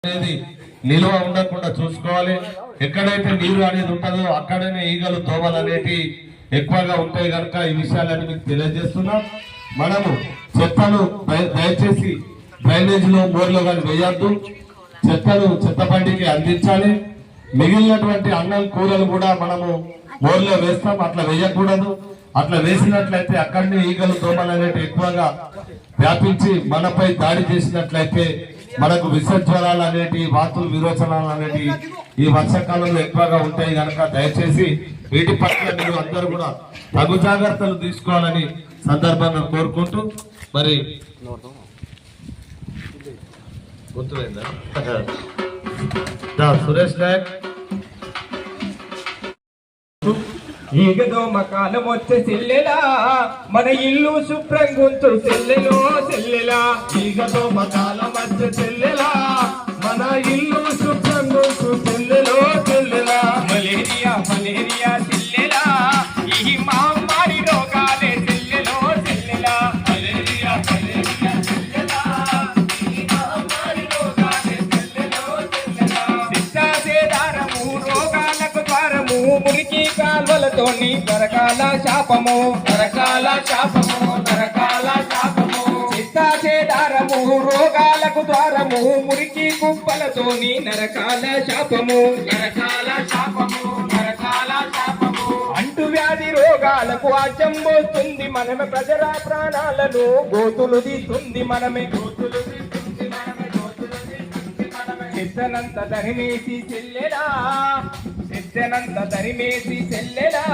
అనేది నిల్వ ఉండకుండా చూసుకోవాలి. ఎక్కడైతే నీరు అనేది ఉంటుందో అక్కడనే ఈగలు దోమలు అనేటి ఎక్కువగా ఉంటాయి కనుక ఈ విషయాలన్నీ మీకు తెలియజేస్తున్నాం. మనము చెత్తను దయచేసి డ్రైనేజ్ లో బోర్లో కానీ వేయద్దు. చెత్తను చెత్త బండికి అందించాలి. మిగిలినటువంటి అన్నం కూరలు కూడా మనము బోర్లో వేస్తాం, అట్లా వేయకూడదు. అట్లా వేసినట్లయితే అక్కడనే ఈగలు దోమలు అనేవి ఎక్కువగా వ్యాపించి మనపై దాడి చేసినట్లయితే మనకు విషజ్వరాలు అనేటి వాతులు విరోచనాలు అనేటి ఈ వర్షాకాలంలో ఎక్కువగా ఉంటాయి కనుక దయచేసి వీటి పట్ల మీరు అందరూ కూడా తగు జాగ్రత్తలు తీసుకోవాలని సందర్భంగా కోరుకుంటూ మరి గుర్తులేదా సురేష్ నాయక్ ఈగదోమ కాలం వచ్చే సెల్లెలా మన ఇల్లు శుభ్రం గుంతు సెల్లెలో సెల్లెలా ఈగదోమ కాలం వచ్చే సెల్లెలా మన ఇల్లు శుభ్రం గుంతు సెల్లెలో సెల్లెలా మలేరియా మలేరియా సెల్లెలా ఈ మహమ్మారి రోగాలే సెల్లెలో సెల్లెలా మలేరియా మలేరియా సెల్లెలా ఈ మహమ్మారి రోగాలే సెల్లెలో సెల్లెలా శిక్షాసేదారము రోగాలకు ద్వారము మురికి కాల్వలతోని నరకాల శాపము నరకాల శాపము నరకాల శాపము చిత్తాచేదారము రోగాలకు ద్వారము మురికి కుప్పలతోని నరకాల శాపము నరకాల శాపము నరకాల శాపము అంటు వ్యాధి రోగాలకు ఆజ్యం పోస్తుంది మనమే ప్రజల ప్రాణాలను గోతులు తీస్తుంది మనమే గోతులు తీస్తుంది మనమే గోతులు తీస్తుంది మనమే చిత్తనంత దరిమేసి చెల్లెలా సిద్ధనంత తరిమేసి చెల్లెలా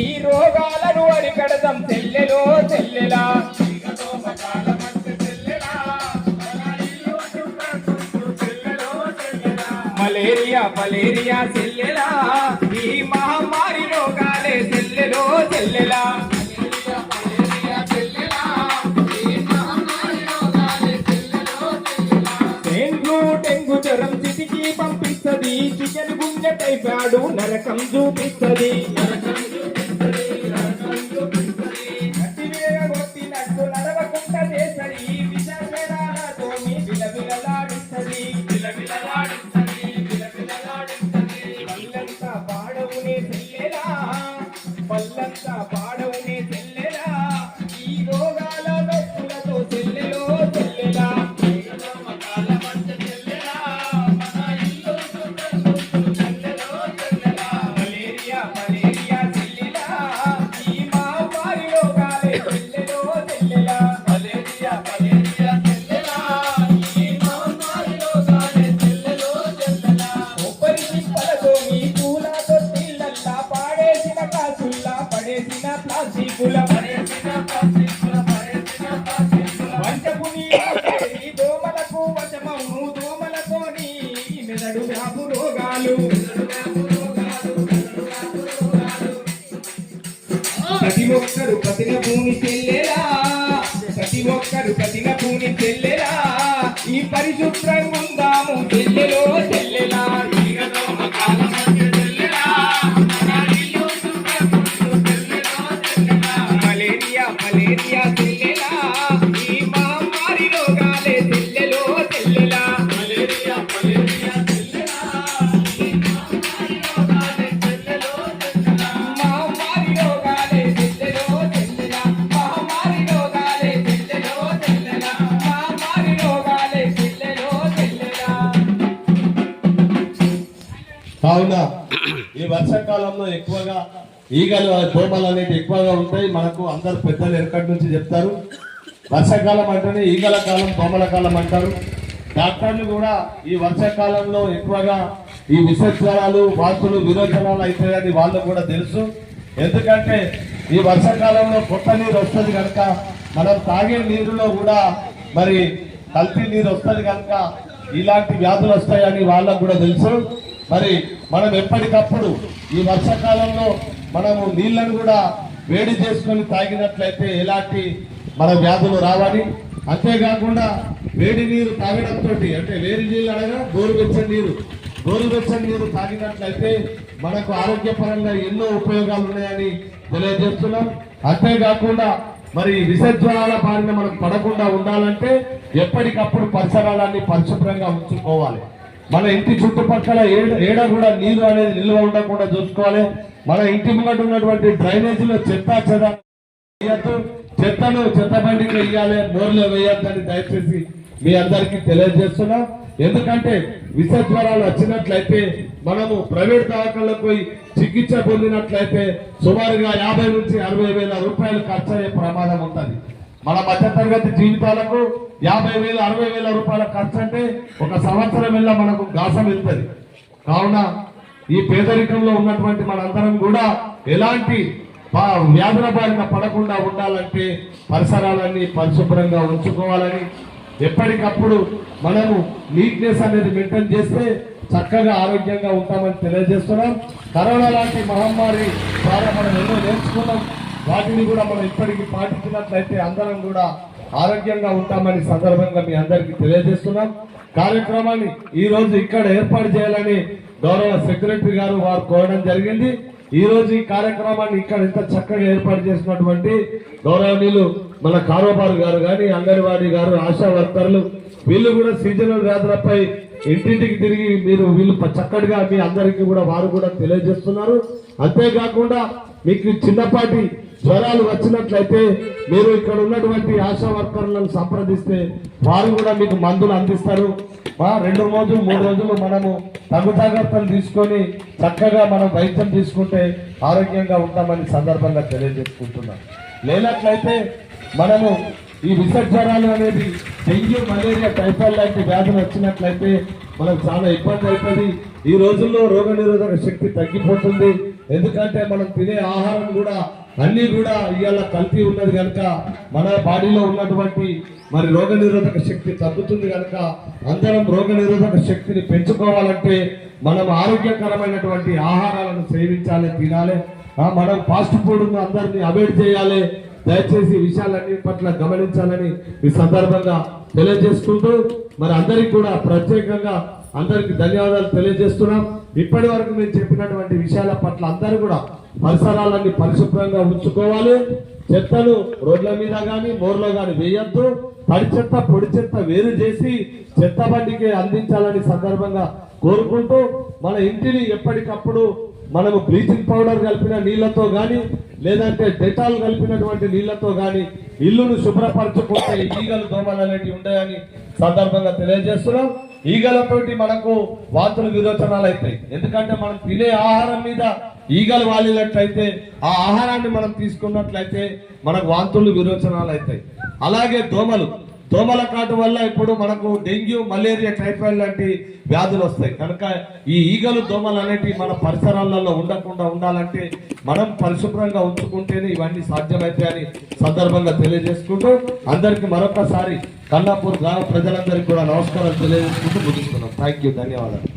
ఈ రోగాలను అరికడదాం చెల్లెలో చెల్లెలా మలేరియా మలేరియా చెల్లెలా ఈ మహమ్మారి రోగాలే చెల్లెలో చెల్లెలా డెంగు జ్వరం చిటికి పంపిస్తుంది చికెన్ గుంజ టైఫాయిడ్ నరకం చూపిస్తుంది కొట్టినట్టు నడవకుండా చేసరి విషాలతో విలవిలలాడిస్తుంది పల్లంతా పాడవునే చెల్లెలా పల్లంతా పాడవునే చెల్లెలా ఈ రోగాల నొప్పులతో చెల్లెలో చెల్లెలా దోమలకు వశమౌను దోమలతోని మెదడు వ్యాపు రోగాలు ప్రతి ఒక్కరు పతిన భూమి చెల్లెలా ప్రతి ఒక్కరు పతిన భూమి చెల్లెలా ఈ పరిశుభ్రంగా ఉందాము చెల్లెలో చెల్లెలా మలేరియా మలేరియా చెల్లెలా ఈ మహమ్మారి రోగాలే చెల్లెలో చెల్లెలా మలేరియా మలేరియా చెల్లెలా ఈ మహమ్మారి రోగాలే చెల్లెలో చెల్లెలా మహమ్మారి రోగాలే చెల్లెలో చెల్లెలా మహమ్మారి రోగాలే చెల్లెలో చెల్లెలా మహమ్మారి రోగాలే చెల్లెలో చెల్లెలా. కావున ఈ వర్షాకాలంలో ఎక్కువగా ఈగలు దోమలు అనేవి ఎక్కువగా ఉంటాయి. మనకు అందరు పెద్దలు ఎక్కడి నుంచి చెప్తారు వర్షాకాలం అంటేనే ఈగల కాలం దోమల కాలం అంటారు. డాక్టర్లు కూడా ఈ వర్షాకాలంలో ఎక్కువగా ఈ విషజ్వరాలు వాతులు విరోచనాలు అవుతాయని వాళ్ళు కూడా తెలుసు. ఎందుకంటే ఈ వర్షాకాలంలో కొత్త నీరు వస్తుంది కనుక మనం తాగే నీరులో కూడా మరి కల్తీ నీరు వస్తుంది కనుక ఇలాంటి వ్యాధులు వస్తాయని వాళ్ళకు కూడా తెలుసు. మరి మనం ఎప్పటికప్పుడు ఈ వర్షాకాలంలో మనము నీళ్లను కూడా వేడి చేసుకొని తాగినట్లయితే ఎలాంటి మన వ్యాధులు రావాలి. అంతేకాకుండా వేడి నీరు తాగడంతో అంటే వేడి నీళ్ళు అనగా గోరువెచ్చని నీరు తాగినట్లయితే మనకు ఆరోగ్యపరంగా ఎన్నో ఉపయోగాలు ఉన్నాయని తెలియజేస్తున్నాం. అంతేకాకుండా మరి విషజ్వరాల బారిన మనం పడకుండా ఉండాలంటే ఎప్పటికప్పుడు పరిసరాలన్నీ పరిశుభ్రంగా ఉంచుకోవాలి. మన ఇంటి చుట్టుపక్కల ఏడ కూడా నీరు అనేది నిల్వ ఉండకుండా చూసుకోవాలి. మన ఇంటి ముంగట ఉన్నటువంటి డ్రైనేజీలో చెత్తను చెత్త బండికి వేయాలి, బోర్లో వేయద్దని దయచేసి మీ అందరికీ తెలియజేస్తున్నా. ఎందుకంటే విష జ్వరాలు వచ్చినట్లయితే మనము ప్రైవేట్ దవాఖానలకు పోయి చికిత్స పొందినట్లయితే సుమారుగా 50 నుంచి 60 వేల రూపాయలు ఖర్చు అయ్యే ప్రమాదం ఉంటుంది. మన మధ్యతరగతి జీవితాలకు 50 వేలు 60 వేల రూపాయల ఖర్చు అంటే ఒక సంవత్సరం వెళ్ళ మనకు గాసం వెళ్తుంది. కావున ఈ పేదరికంలో ఉన్నటువంటి మనందరం కూడా ఎలాంటి వ్యాధుల బారిన పడకుండా ఉండాలంటే పరిసరాలన్నీ పరిశుభ్రంగా ఉంచుకోవాలని, ఎప్పటికప్పుడు మనము నీట్నెస్ అనేది మెయింటైన్ చేస్తే చక్కగా ఆరోగ్యంగా ఉంటామని తెలియజేస్తున్నాం. కరోనా లాంటి మహమ్మారి ద్వారా మనం ఎన్నో నేర్చుకున్నాం. వాటిని కూడా మనం ఇప్పటికీ పాటించినట్లయితే అందరం కూడా ఆరోగ్యంగా ఉంటామని సందర్భంగా మీ అందరికీ తెలియజేస్తున్నాం. కార్యక్రమాన్ని ఈ రోజు ఇక్కడ ఏర్పాటు చేయాలని గౌరవ సెక్రటరీ గారు వారు కోరడం జరిగింది. ఈ రోజు ఈ కార్యక్రమాన్ని ఇక్కడ ఇంత చక్కగా ఏర్పాటు చేసినటువంటి గౌరవనీయులు మన కారోబారు గారు కానీ, అంగన్వాడీ గారు, ఆశా వర్కర్లు, వీళ్ళు కూడా సీజనల్ వ్యాధులపై ఇంటింటికి తిరిగి వీళ్ళు చక్కటిగా మీ అందరికీ కూడా వారు కూడా తెలియజేస్తున్నారు. అంతేకాకుండా మీకు చిన్నపాటి జ్వరాలు వచ్చినట్లయితే మీరు ఇక్కడ ఉన్నటువంటి ఆశా వర్కర్లను సంప్రదిస్తే వారు కూడా మీకు మందులు అందిస్తారు. 2 రోజులు 3 రోజులు మనము తగు జాగ్రత్తలు తీసుకొని చక్కగా మనం వైద్యం తీసుకుంటే ఆరోగ్యంగా ఉంటామని సందర్భంగా తెలియజేసుకుంటున్నాం. లేనట్లయితే మనము ఈ విష జ్వరాలు అనేది డెంగ్యూ, మలేరియా, టైఫాయిడ్ లాంటి వ్యాధులు వచ్చినట్లయితే మనకు చాలా ఇబ్బంది అవుతుంది. ఈ రోజుల్లో రోగనిరోధక శక్తి తగ్గిపోతుంది. ఎందుకంటే మనం తినే ఆహారం కూడా అన్ని కూడా ఇవాళ కల్తీ ఉన్నది కనుక మన బాడీలో ఉన్నటువంటి రోగనిరోధక శక్తి తగ్గుతుంది కనుక అందరం రోగనిరోధక శక్తిని పెంచుకోవాలంటే మనం ఆరోగ్యకరమైనటువంటి ఆహారాలను సేవించాలి, తినాలి. మనం ఫాస్ట్ ఫుడ్ అందరినీ అవాయిడ్ చేయాలి. దయచేసి విషయాలన్నిటి పట్ల గమనించాలని ఈ సందర్భంగా తెలియజేసుకుంటూ అందరికి కూడా ప్రత్యేకంగా అందరికి ధన్యవాదాలు తెలియజేస్తున్నాం. ఇప్పటి వరకు నేను చెప్పినటువంటి విషయాల పట్ల అందరూ కూడా పరిసరాలన్నీ పరిశుభ్రంగా ఉంచుకోవాలి. చెత్తను రోడ్ల మీద కానీ మోర్లో కానీ వేయద్దు. తడి చెత్త పొడి చెత్త వేరు చేసి చెత్త బండికి అందించాలని సందర్భంగా కోరుకుంటూ మన ఇంటిని ఎప్పటికప్పుడు మనము బ్లీచింగ్ పౌడర్ కలిపిన నీళ్లతో కానీ లేదంటే డెటాల్ కలిపినటువంటి నీళ్లతో కానీ ఇల్లును శుభ్రపరచుకుంటే ఈగలు దోమలు అనేవి ఉంటాయని సందర్భంగా తెలియజేస్తున్నాం. ఈగలతోటి మనకు వాంతులు విరోచనాలు అవుతాయి. ఎందుకంటే మనం తినే ఆహారం మీద ఈగలు వాలినట్లయితే ఆ ఆహారాన్ని మనం తీసుకున్నట్లయితే మనకు వాంతులు విరోచనాలు అవుతాయి. అలాగే దోమల కాటు వల్ల ఇప్పుడు మనకు డెంగ్యూ, మలేరియా, టైఫాయిడ్ లాంటి వ్యాధులు వస్తాయి. కనుక ఈ ఈగలు దోమలు అనేటివి మన పరిసరాలలో ఉండకుండా ఉండాలంటే మనం పరిశుభ్రంగా ఉంచుకుంటేనే ఇవన్నీ సాధ్యమవుతాయని సందర్భంగా తెలియజేసుకుంటూ అందరికి మరొకసారి కన్నాపూర్ గ్రామ ప్రజలందరికీ కూడా నమస్కారాలు తెలియజేసుకుంటూ ముగిస్తున్నాం. థ్యాంక్ యూ, ధన్యవాదాలు.